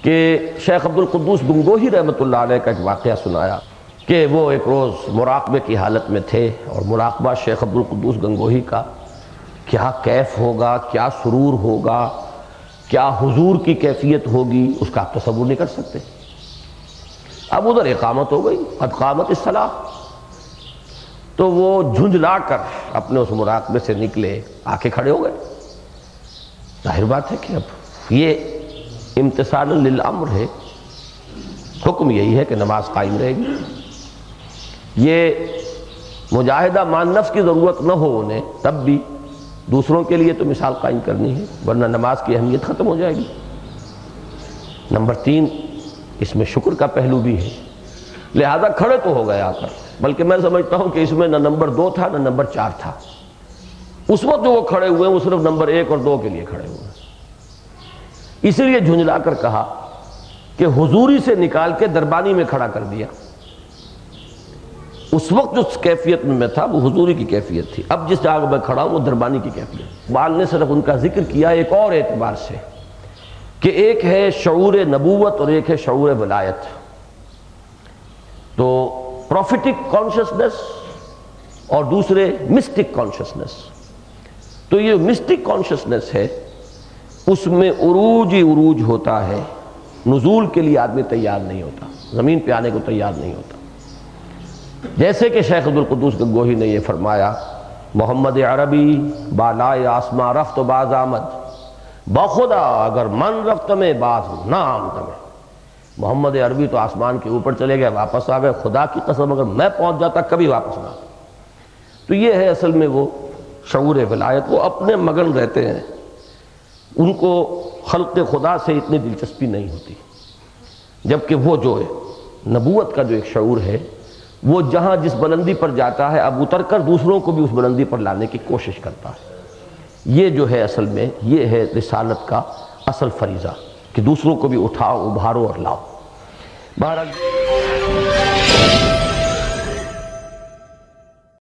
کہ شیخ عبد القدوس گنگوہی رحمۃ اللہ علیہ کا ایک واقعہ سنایا کہ وہ ایک روز مراقبے کی حالت میں تھے، اور مراقبہ شیخ عبد القدوس گنگوہی کا کیا کیف ہوگا، کیا سرور ہوگا، کیا حضور کی کیفیت ہوگی، اس کا آپ تصور نہیں کر سکتے۔ اب ادھر اقامت ہو گئی، قد قامت الصلاۃ، تو وہ جھنجھلا کر اپنے اس مراقبے سے نکلے، آ کے کھڑے ہو گئے۔ ظاہر بات ہے کہ اب یہ امتثال للامر ہے، حکم یہی ہے کہ نماز قائم رہے گی۔ یہ مجاہدہ مان نفس کی ضرورت نہ ہو انہیں، تب بھی دوسروں کے لیے تو مثال قائم کرنی ہے، ورنہ نماز کی اہمیت ختم ہو جائے گی۔ نمبر 3، اس میں شکر کا پہلو بھی ہے، لہذا کھڑے تو ہو گئے آ کر، بلکہ میں سمجھتا ہوں کہ اس میں نہ نمبر 2 تھا نہ نمبر 4 تھا۔ اس وقت جو وہ کھڑے ہوئے ہیں وہ صرف نمبر 1 اور 2 کے لیے کھڑے ہوئے ہیں، اسی لیے جھنجلا کر کہا کہ حضوری سے نکال کے دربانی میں کھڑا کر دیا۔ اس وقت جو کیفیت میں تھا وہ حضوری کی کیفیت تھی، اب جس جگہ میں کھڑا ہوں وہ دربانی کی کیفیت۔ بال نے صرف ان کا ذکر کیا ایک اور اعتبار سے کہ ایک ہے شعور نبوت اور ایک ہے شعور ولایت۔ تو پروفیٹک کانشسنس اور دوسرے مسٹک کانشسنس۔ تو یہ مسٹک کانشسنس ہے، اس میں عروج ہی عروج ہوتا ہے، نزول کے لیے آدمی تیار نہیں ہوتا، زمین پہ آنے کو تیار نہیں ہوتا۔ جیسے کہ شیخ عبد القدوس گنگوہی نے یہ فرمایا، محمد عربی بالائے آسماں رفت و باز آمد، بخدا اگر من رفت میں باز نہ آمد میں۔ محمد عربی تو آسمان کے اوپر چلے گئے، واپس آ گئے، خدا کی قسم اگر میں پہنچ جاتا کبھی واپس نہ آتا۔ تو یہ ہے اصل میں وہ شعور ولایت، وہ اپنے مگن رہتے ہیں، ان کو خلق خدا سے اتنی دلچسپی نہیں ہوتی، جبکہ وہ جو ہے نبوت کا جو ایک شعور ہے وہ جہاں جس بلندی پر جاتا ہے اب اتر کر دوسروں کو بھی اس بلندی پر لانے کی کوشش کرتا ہے۔ یہ جو ہے اصل میں یہ ہے رسالت کا اصل فریضہ کہ دوسروں کو بھی اٹھاؤ، ابھارو اور لاؤ۔ بہرحال